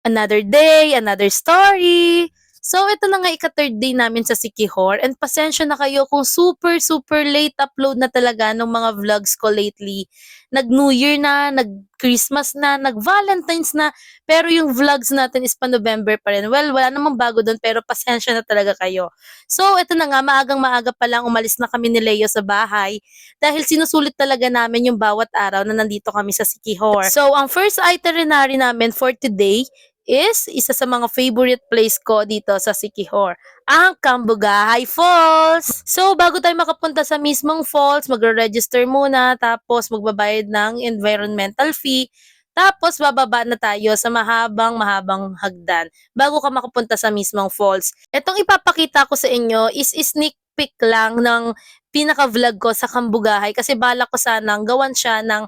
Another day, another story. So, ito na nga ika-third day namin sa Siquijor and pasensya na kayo kung super late upload na talaga ng mga vlogs ko lately. Nag-New Year na, nag-Christmas na, nag-Valentine's na, pero yung vlogs natin is pa-November pa rin. Well, wala namang bago doon pero pasensya na talaga kayo. So, ito na nga, maagang-maaga pa lang umalis na kami ni Leo sa bahay dahil sinusulit talaga namin yung bawat araw na nandito kami sa Siquijor. So, ang first itinerary namin for today is isa sa mga favorite place ko dito sa Siquijor, ang Cambugahay Falls. So, bago tayo makapunta sa mismong falls, magre-register muna, tapos magbabayad ng environmental fee, tapos bababa na tayo sa mahabang hagdan bago ka makapunta sa mismong falls. Itong ipapakita ko sa inyo is sneak peek lang ng pinaka-vlog ko sa Cambugahay kasi balak ko sanang gawan siya ng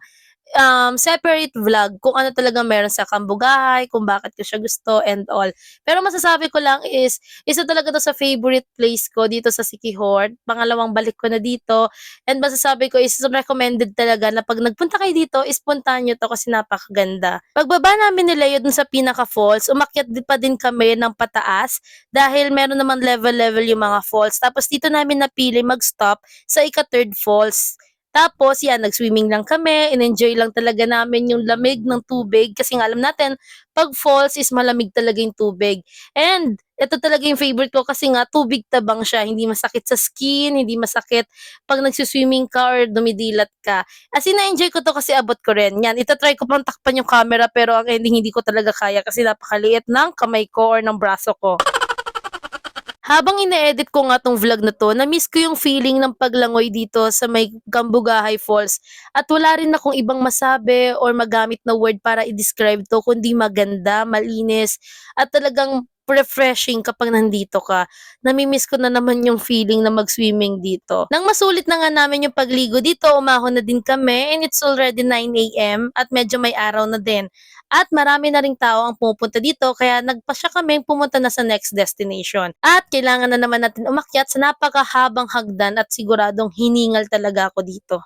separate vlog kung ano talaga meron sa Cambugahay, kung bakit ko siya gusto and all. Pero masasabi ko lang is, isa talaga to sa favorite place ko dito sa Siquijor. Pangalawang balik ko na dito. And masasabi ko is recommended talaga na pag nagpunta kayo dito, is puntahan nyo to kasi napakaganda. Pagbaba namin ni Leo dun sa pinaka-falls, umakyat pa din kami ng pataas dahil meron naman level-level yung mga falls. Tapos dito namin napili mag-stop sa ika-third falls. Tapos, yan, nag-swimming lang kami. In-enjoy lang talaga namin yung lamig ng tubig. Kasi nga alam natin, pag falls is malamig talaga yung tubig. And, ito talaga yung favorite ko kasi nga, tubig tabang siya. Hindi masakit sa skin, hindi masakit pag nagsuswimming ka or dumidilat ka. As in, na-enjoy ko to kasi abot ko rin. Yan, itatry ko pang takpan yung camera pero ang ending hindi ko talaga kaya kasi napakaliit ng kamay ko or ng braso ko. Habang ine-edit ko nga tong vlog na to, na-miss ko yung feeling ng paglangoy dito sa may Cambugahay Falls. At wala rin akong ibang masabi or magamit na word para i-describe to, kundi maganda, malinis, at talagang refreshing kapag nandito ka. Namimiss ko na naman yung feeling na mag-swimming dito. Nang masulit na nga namin yung pagligo dito, umahon na din kami and it's already 9 AM at medyo may araw na din. At marami na ring tao ang pumupunta dito kaya nagpasya kami pumunta na sa next destination. At kailangan na naman natin umakyat sa napakahabang hagdan at siguradong hiningal talaga ako dito.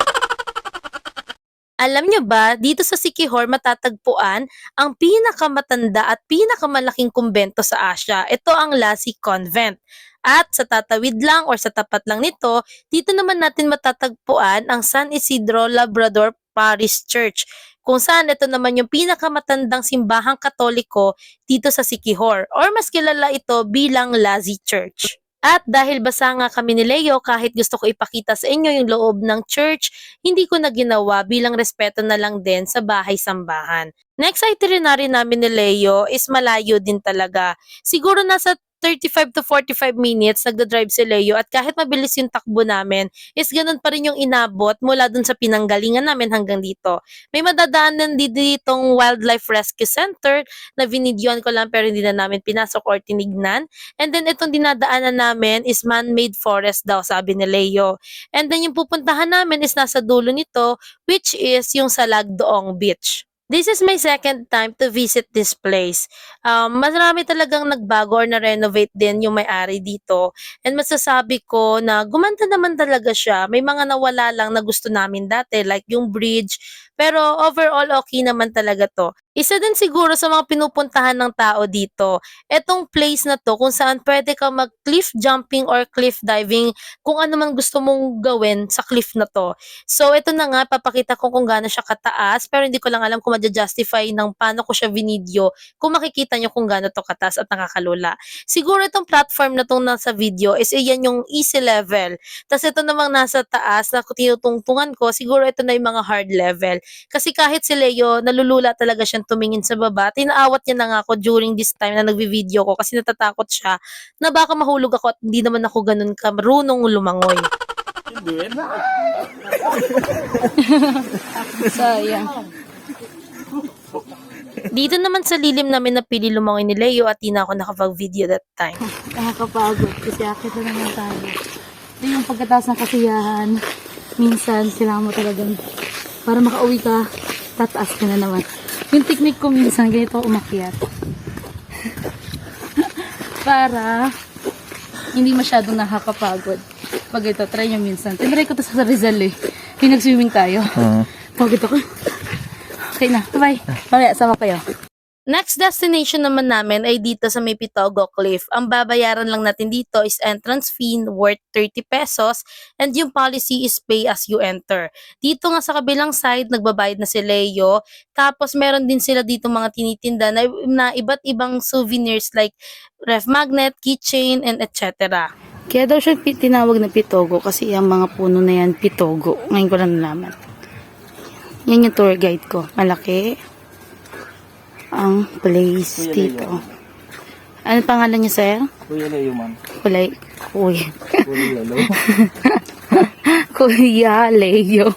Alam nyo ba, dito sa Siquijor matatagpuan ang pinakamatanda at pinakamalaking kumbento sa Asia. Ito ang Lassie Convent. At sa tatawid lang or sa tapat lang nito, dito naman natin matatagpuan ang San Isidro Labrador Parish Church, kung saan ito naman yung pinakamatandang simbahang Katoliko dito sa Siquijor or mas kilala ito bilang Lassie Church. At dahil basa nga kami ni Leo, kahit gusto ko ipakita sa inyo yung loob ng church, hindi ko na ginawa bilang respeto na lang din sa bahay-sambahan. Next itinerary namin ni Leo is malayo din talaga. Siguro nasa 35 to 45 minutes nagda-drive si Leo at kahit mabilis yung takbo namin, is ganun pa rin yung inabot mula dun sa pinanggalingan namin hanggang dito. May madadaanan din ditong Wildlife Rescue Center na vinidyoan ko lang pero hindi na namin pinasok or tinignan. And then itong dinadaanan namin is man-made forest daw, sabi ni Leo. And then yung pupuntahan namin is nasa dulo nito, which is yung Salagdoong Beach. This is my second time to visit this place. Marami talagang nagbago or na-renovate din yung may-ari dito. And masasabi ko na gumanda naman talaga siya. May mga nawala lang na gusto namin dati like yung bridge. Pero overall okay naman talaga to. Isa din siguro sa mga pinupuntahan ng tao dito, etong place na to kung saan pwede ka mag-cliff jumping or cliff diving kung ano man gusto mong gawin sa cliff na to. So ito na nga, papakita ko kung gaano siya kataas pero hindi ko lang alam kung ma-justify ng paano ko siya vinidyo kung makikita nyo kung gaano to kataas at nakakalula. Siguro itong platform na tong nasa video is iyan yung easy level. Tapos ito namang nasa taas na tinutungtungan ko, siguro ito na yung mga hard level. Kasi kahit si Leo, nalulula talaga siyang tumingin sa baba. Tinaawat niya na nga ako during this time na nagvi-video ko kasi natatakot siya na baka mahulog ako at hindi naman ako ganun marunong lumangoy. Hindi na. Sayang. Dito naman sa lilim namin napili lumangoy ni Leo at di na ako nakapag-video that time. Nakakapagod kasi akit na naman tayo. Ito yung pagkataas ng kasiyahan. Minsan, kailangan mo talagang para makauwi ka, tataas ka na naman. Yung technique ko minsan, ganito umakyat. Para hindi masyadong nakakapagod. Pag ito, try nyo minsan. Tinry ko to sa Rizal eh. Yung nag-swimming tayo. Pagod ako. Okay na, bye. Mamaya, sama kayo. Next destination naman namin ay dito sa may Pitogo Cliff. Ang babayaran lang natin dito is entrance fee worth 30 pesos and yung policy is pay as you enter. Dito nga sa kabilang side, nagbabayad na si Leo. Tapos meron din sila dito mga tinitinda na iba't ibang souvenirs like ref magnet, keychain, and etc. Kaya daw siya tinawag na Pitogo kasi ang mga puno na yan Pitogo. Ngayon ko lang nalaman. Yan yung tour guide ko. Malaki ang place Kuya dito. Leo. Ano pangalan niya, sir? Kuya Leo, ma'am. Kuya. Kuya Leo. Kuya Leo.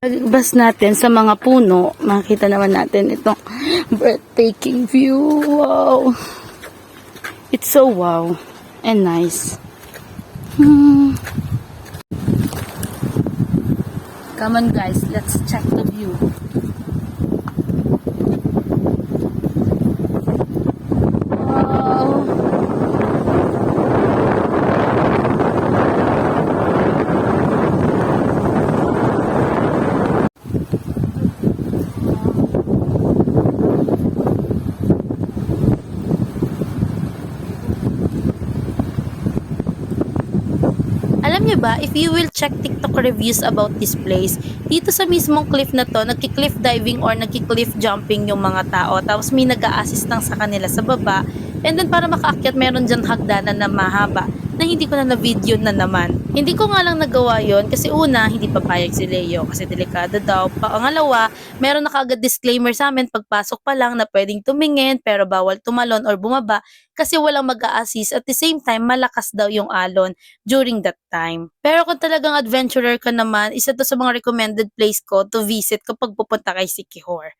Pagbas natin sa mga puno, makita naman natin itong breathtaking view. Wow. It's so wow and nice. Come on guys, let's check the view. Wow. Alam niyo ba, if you will check TikTok reviews about this place, dito sa mismong cliff na to, nagki-cliff diving or nagki-cliff jumping yung mga tao. Tapos may nag-a-assist lang sa kanila sa baba. And then para makaakyat, meron dyan hagdanan na mahaba na hindi ko na video na naman. Hindi ko nga lang nagawa yon kasi una, hindi papayag si Leo kasi delikado daw. Pangalawa, meron na kaagad disclaimer sa amin pagpasok pa lang na pwedeng tumingin pero bawal tumalon or bumaba kasi walang mag-a-assist. At the same time, malakas daw yung alon during that time. Pero kung talagang adventurer ka naman, isa to sa mga recommended place ko to visit kapag pupunta kay Siquijor.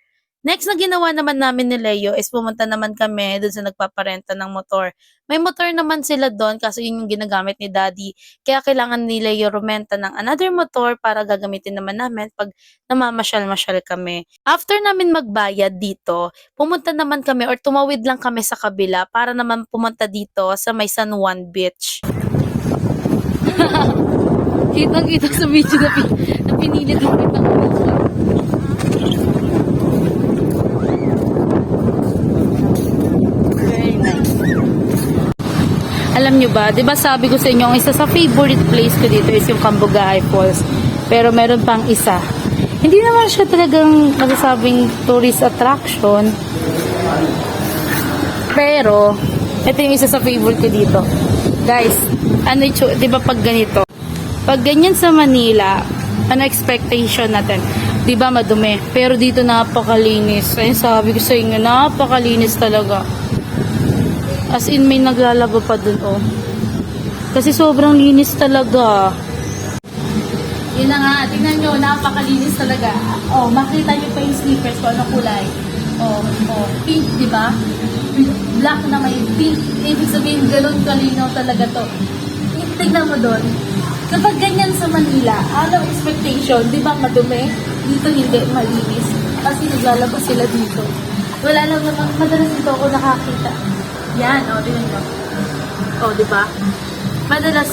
Next na ginawa naman namin ni Leo is pumunta naman kami dun sa nagpaparenta ng motor. May motor naman sila doon kasi yun yung ginagamit ni Daddy. Kaya kailangan ni Leo rumenta ng another motor para gagamitin naman namin pag namamasyal-masyal kami. After namin magbayad dito, pumunta naman kami or tumawid lang kami sa kabila para naman pumunta dito sa may San Juan Beach. Kitang-kita sa video na pinilit mo rin ng Alam nyo ba, di ba sabi ko sa inyo, ang isa sa favorite place ko dito is yung Cambugaay Falls. Pero meron pang isa. Hindi naman siya talagang masasabing tourist attraction. Pero, ito yung isa sa favorite ko dito. Guys, ano yung, di ba pag ganito? Pag ganyan sa Manila, ano expectation natin? Di ba madumi? Pero dito napakalinis. Ayun sabi ko sa inyo, napakalinis talaga. As in, may naglalaba pa dun, oh. Kasi sobrang linis talaga. Yun na nga, tingnan nyo, napakalinis talaga. Oh, makita nyo pa yung slippers ko, ano kulay. Oh, pink, di ba? Black na may pink. Ibig sabihin, ganun kalinaw talaga to. Tignan mo dun. Kapag ganyan sa Manila, ano expectation? Di ba madumi? Dito hindi, malinis. Kasi naglalaba sila dito. Wala lang naman, madalas dito ako nakakita. Yan, tingnan nyo. Di ba? Madalas,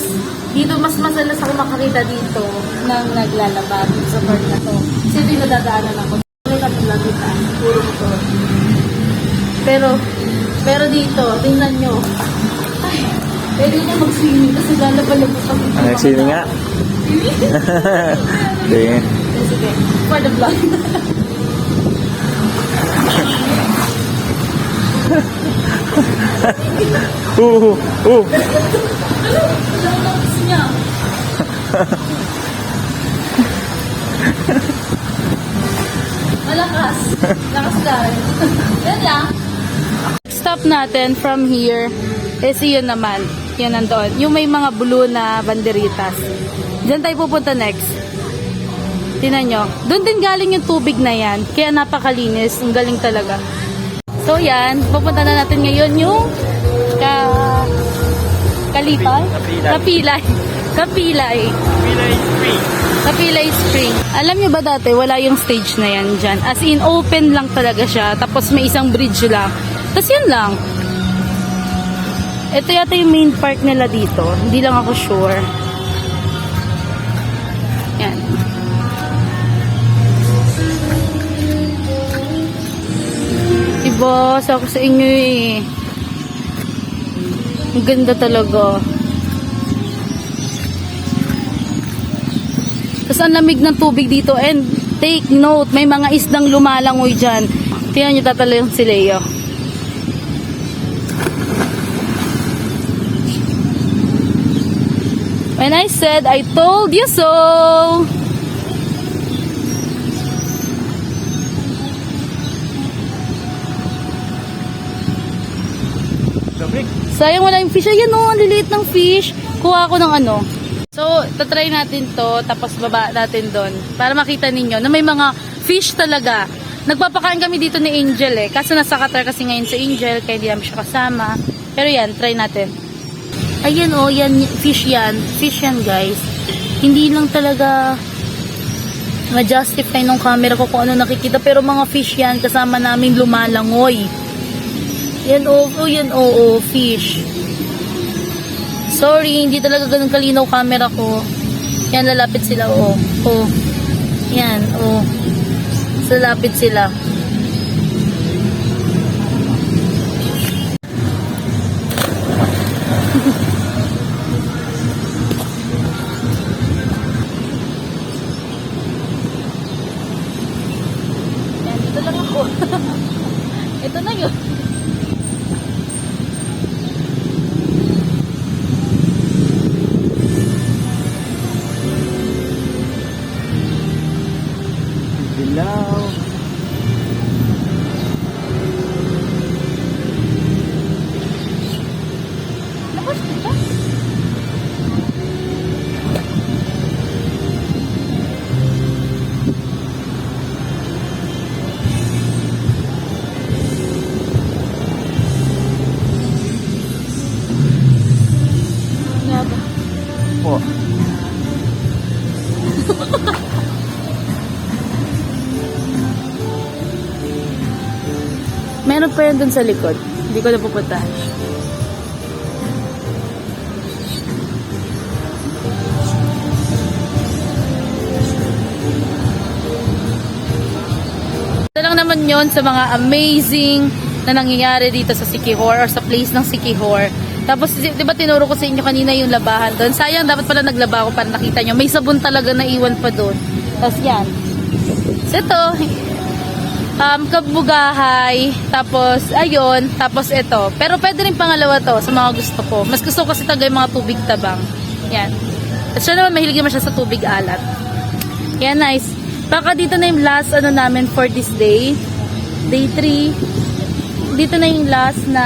dito mas madalas ako makakita dito nang naglalaba dito sa part na to. Kasi dito dadaanan ako. May katulang kita. Puro ito. Pero dito, tingnan nyo. Ay, pwede nyo mag-swimming kasi lalaba-laba pa dito. Nag-swimming nga? Sige. Sige, for the vlog. Lakas niya. Malakas. Lakas lang. Yan lang. Stop natin from here is yun naman. Yan nandoon. Yung may mga blue na banderitas. Diyan tayo pupunta next. Tingnan nyo. Doon din galing yung tubig na yan. Kaya napakalinis. Ang galing talaga. So yan, pupunta na natin ngayon yung Kapilay Spring. Alam nyo ba dati, wala yung stage na yan dyan. As in, open lang talaga siya. Tapos may isang bridge lang. Tapos yan lang. Ito yata yung main park nila dito. Hindi lang ako sure. Yan. Diba? Sabi sa inyo eh. Ang ganda talaga. Tapos ang lamig ng tubig dito. And take note, may mga isdang lumalangoy dyan. Tingnan nyo, tatalo yung si Leo. When I said, I told you so. Sayang wala yung fish. Ayan o, ang liliit ng fish. Kuha ako ng ano. So, tatry natin to, tapos baba natin doon. Para makita ninyo na may mga fish talaga. Nagpapakain kami dito ni Angel eh. Kaso nasa Qatar kasi ngayon si Angel, kaya hindi namin siya kasama. Pero yan, try natin. Ayan o, yan, fish yan. Fish yan guys. Hindi lang talaga ma-justify ng camera ko kung ano nakikita. Pero mga fish yan, kasama namin lumalangoy. Yan yan fish. Sorry, hindi talaga ganun kalinaw camera ko. Yan, lalapit sila, Yan, lalapit sila. Yan, dito lang ako. Ito na yun. Dilaw. Labas dito. Po. Meron pa yan dun sa likod. Hindi ko na pupuntahan. Ito lang naman yon sa mga amazing na nangyayari dito sa Siquijor or sa place ng Siquijor. Tapos, di ba tinuro ko sa inyo kanina yung labahan doon? Sayang, dapat pala naglaba ako para nakita nyo. May sabon talaga na iwan pa doon. Tapos yan. So ito, kabugahay, tapos ayun, tapos ito. Pero pwede rin pangalawa to sa mga gusto ko. Mas gusto ko kasi talaga yung mga tubig tabang. Yan. At siya naman, mahilig naman siya sa tubig alat. Yan, nice. Baka dito na yung last namin for this day. Day 3. Dito na yung last na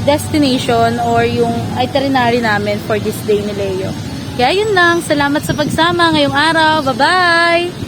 destination or yung itinerary namin for this day ni Leo. Kaya yun lang. Salamat sa pagsama ngayong araw. Bye-bye!